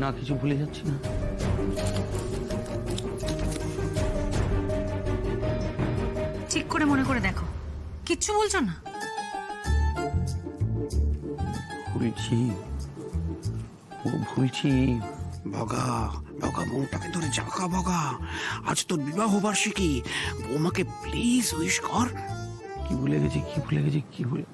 না কিছু ভুলে যাচ্ছি না। ঠিক করে মনে করে দেখো, কিচ্ছু বলছো না? ভুলছি, ভুলছি। বগা বগা, বউটাকে ধরে জাঁকা বগা। আজ তোর বিবাহ বার্ষিকী, বৌমাকে প্লিজ উইশ কর। কি ভুলে গেছি, কি ভুলে গেছি, কি ভুলে।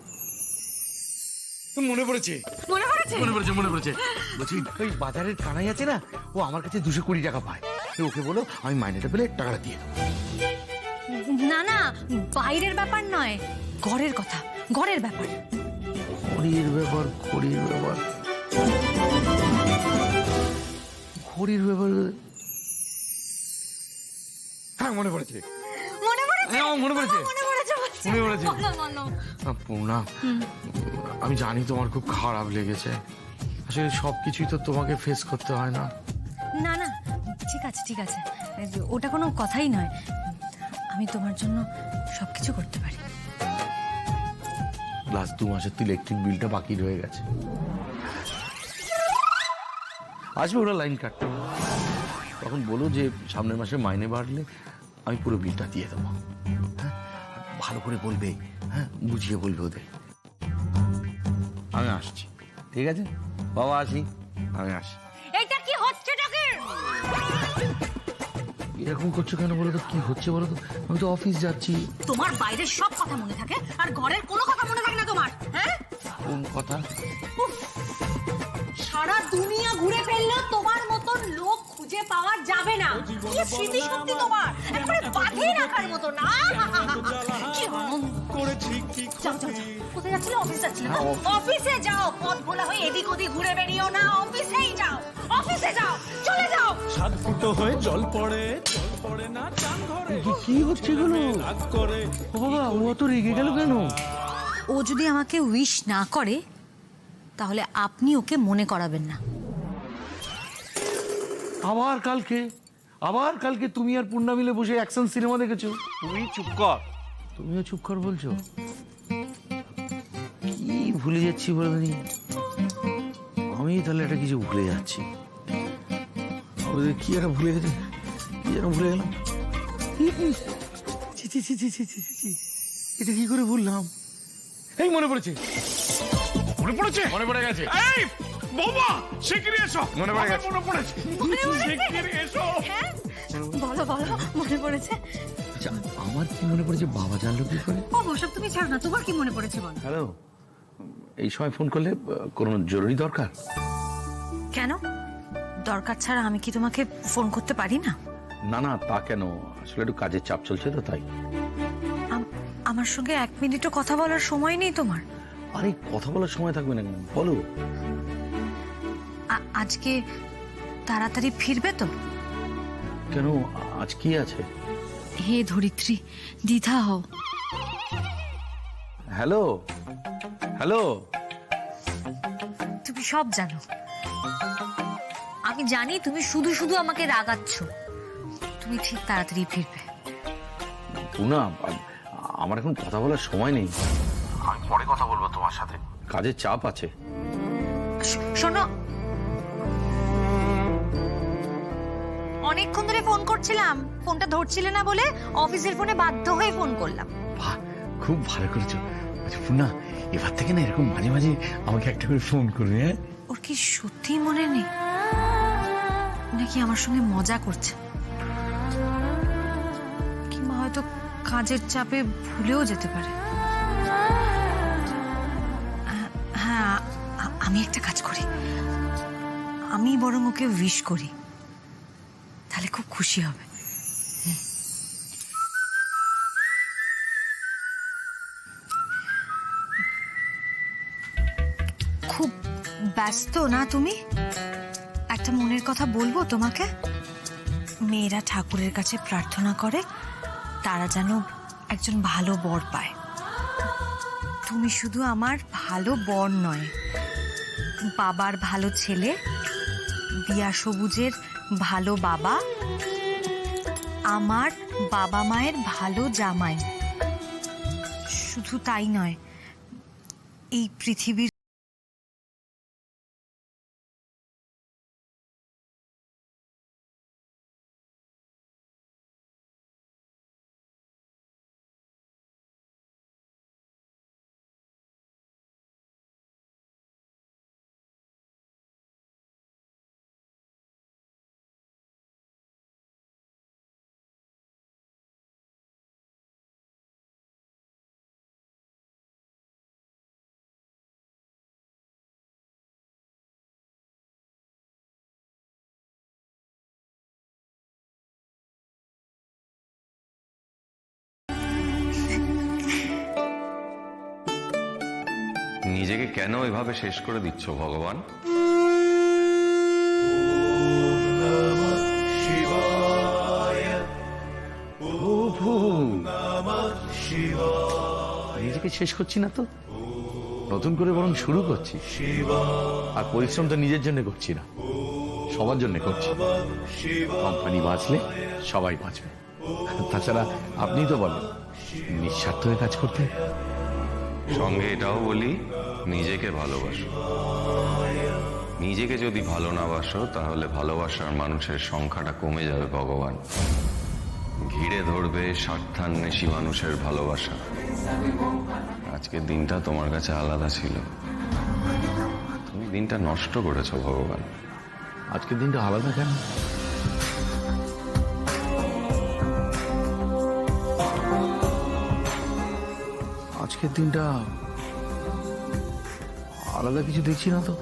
মনে পড়েছে, মনে পড়েছে? মনে পড়েছে, মনে পড়েছে। বলছি ওই বাজারের কানাই আছে না, ও আমার কাছে 220 টাকা পায়। ওকে বলো আমি মাইনেটা পেলে টাকাটা দিয়ে দেবো। না না, বাইরের ব্যাপার নয়, ঘরের কথা, ঘরের ব্যাপার। ঘড়ির ব্যাপার, ঘড়ির ব্যাপার, ঘড়ির ব্যাপার। হ্যাঁ মনে পড়েছে, মনে পড়েছে? হ্যাঁ মনে পড়েছে, মনে পড়েছে, মনে পড়েছে। বলো, বলো। পূর্ণা, আমি জানি তোমার খুব খারাপ লেগেছে। আসলে সবকিছুই তো তোমাকে ফেস করতে হয় না। না না, ঠিক আছে ঠিক আছে, ওটা কোনো কথাই নয়। আমি তোমার জন্য সবকিছু করতে পারি। লাস্ট 2 মাসের তো ইলেকট্রিক বিলটা বাকি রয়ে গেছে। আসবে ওরা লাইন কাটতে, তখন বলো যে সামনের মাসে মাইনে বাড়লে আমি পুরো বিলটা দিয়ে দেবো। হ্যাঁ, ভালো করে বলবে, হ্যাঁ বুঝিয়ে বলবে ওদের। আমি আসছি, ঠিক আছে বাবা, আসি, আমি আসি। এইটা কি হচ্ছে টাকের? এরকম করছো কেন বলো তো? কি হচ্ছে বলো তো? আমি তো অফিস যাচ্ছি। তোমার বাইরের সব কথা মনে থাকে আর ঘরের কোনো কথা মনে থাকে না তোমার, হ্যাঁ? কোন কথা? উফ, সারা দুনিয়া ঘুরে ফেললেও তোমার মতন লোক খুঁজে পাওয়া যাবে না। কি স্মৃতি শক্তি তোমার, একেবারে বাঁধে রাখার মতো না। কি আনন্দ করেছি। যাও যাও যাও, কোথায় যাচ্ছিলে? অফিস যাচ্ছিলে তো? অফিসে যাও, পথ ভোলা হয়ে এদিক ওদিক ঘুরে বেরিও না। অফিসেই যাও, অফিসে যাও, চলে যাও। সাত ফুটো হয়ে জল পড়ে না চান ঘরে। কি হচ্ছে এগুলো? রাগ করে ও বাবা, ও তো রেগে গেল কেন? ও যদি আমাকে উইশ না করে তাহলে আপনি ওকে মনে করাবেন না। আবার কালকে তুমি আর পূর্ণা মিলে বসে অ্যাকশন সিনেমা দেখেছো। তুমি চুপ কর। তুমিও চুপ কর বলছো? কি ভুলে যাচ্ছি বলে জানি। আমি তাহলে একটা কিছু ভুলে যাচ্ছি। কি একটা ভুলে গেছি, কি যেন ভুলে গেলাম। ছি, ছি, ছি, ছি, ছি, ছি, ছি, ছি। এটা কি করে ভুললাম? এই মনে পড়েছে, মনে পড়েছে, মনে পড়ে গেছে। এই বাবা, শিগগিরই এসো। মনে পড়ে গেছে, মনে পড়েছে, শিগগিরই এসো। হ্যাঁ, বলো বলো, মনে পড়েছে? আচ্ছা, আমার কি মনে পড়েছে? বাবা জানলো কি করে? ও ওসব তুমি ছাড়ো না, তোমার কি মনে পড়েছে বলো। হ্যালো, এই সময় ফোন করলে কোনো জরুরি দরকার? কেন? দরকার ছাড়া আমি কি তোমাকে ফোন করতে পারি না? না না, তা কেন, আসলে একটু কাজের চাপ চলছে তো তাই। আমার সঙ্গে 1 মিনিটও কথা বলার সময় নেই তোমার? আরে কথা বলার সময় থাকবে না কেন, বলো। আজকে তাড়াতাড়ি ফিরবে তো? কেন, আজ কি আছে? হে ধরিত্রী, দ্বিধা হও। হ্যালো হ্যালো, তুমি সব জানো, আমি জানি তুমি শুধু শুধু আমাকে রাগাচ্ছ। তুমি ঠিক তাড়াতাড়ি ফিরবে। পুনা, আমার এখন কথা বলার সময় নেই, আমি পরে কথা বলবো তোমার সাথে, কাজের চাপ আছে। শোনো, অনেকক্ষণ ধরে ফোন করছিলাম, ফোনটা ধরছিলে না বলে অফিসের ফোনে বাধ্য হয়ে ফোন করলাম। বাহ, খুব ভালো করেছো। আচ্ছা পুনা, এবার থেকে না এরকম মাঝে মাঝে আমাকে একটা করে ফোন করবে। হ্যাঁ, ওর কি সত্যি মনে নেই নাকি আমার সঙ্গে মজা করছে? কিংবা হয়তো কাজের চাপে ভুলেও যেতে পারে। হ্যাঁ, আমি একটা কাজ করি, আমি বরং ওকে উইশ করি, তাহলে খুব খুশি হবে। খুব ব্যস্ত না তুমি? একটা মনের কথা বলবো তোমাকে। মেয়েরা ঠাকুরের কাছে প্রার্থনা করে তারা যেন একজন ভালো বর পায়। তুমি শুধু আমার ভালো বর নয়, বাবার ভালো ছেলে, দিয়া সবুজের ভালো বাবা, আমার বাবা মায়ের ভালো জামাই। শুধু তাই নয়, এই পৃথিবীর নিজেকে কেন এভাবে শেষ করে দিচ্ছ ভগবান? নিজেকে শেষ করছি না তো, নতুন করে বরং শুরু করছি। আর পরিশ্রম তো নিজের জন্য করছি না, সবার জন্য করছি। কোম্পানি বাঁচলে সবাই বাঁচবে। তাছাড়া আপনি তো বলেন নিঃস্বার্থ হয়ে কাজ করতে। সঙ্গে এটাও বলি, নিজেকে ভালোবাসো। নিজেকে যদি ভালো না বাসো তাহলে ভালোবাসার মানুষের সংখ্যাটা কমে যাবে ভগবান। ঘিরে ধরবে স্বার্থান্বেষী মানুষের ভালোবাসা। আজকের দিনটা তোমার কাছে আলাদা ছিল, তুমি দিনটা নষ্ট করেছো ভগবান। আজকের দিনটা আলাদা কেন? আজকের দিনটা আলাদা কিছু দেখছি না তো।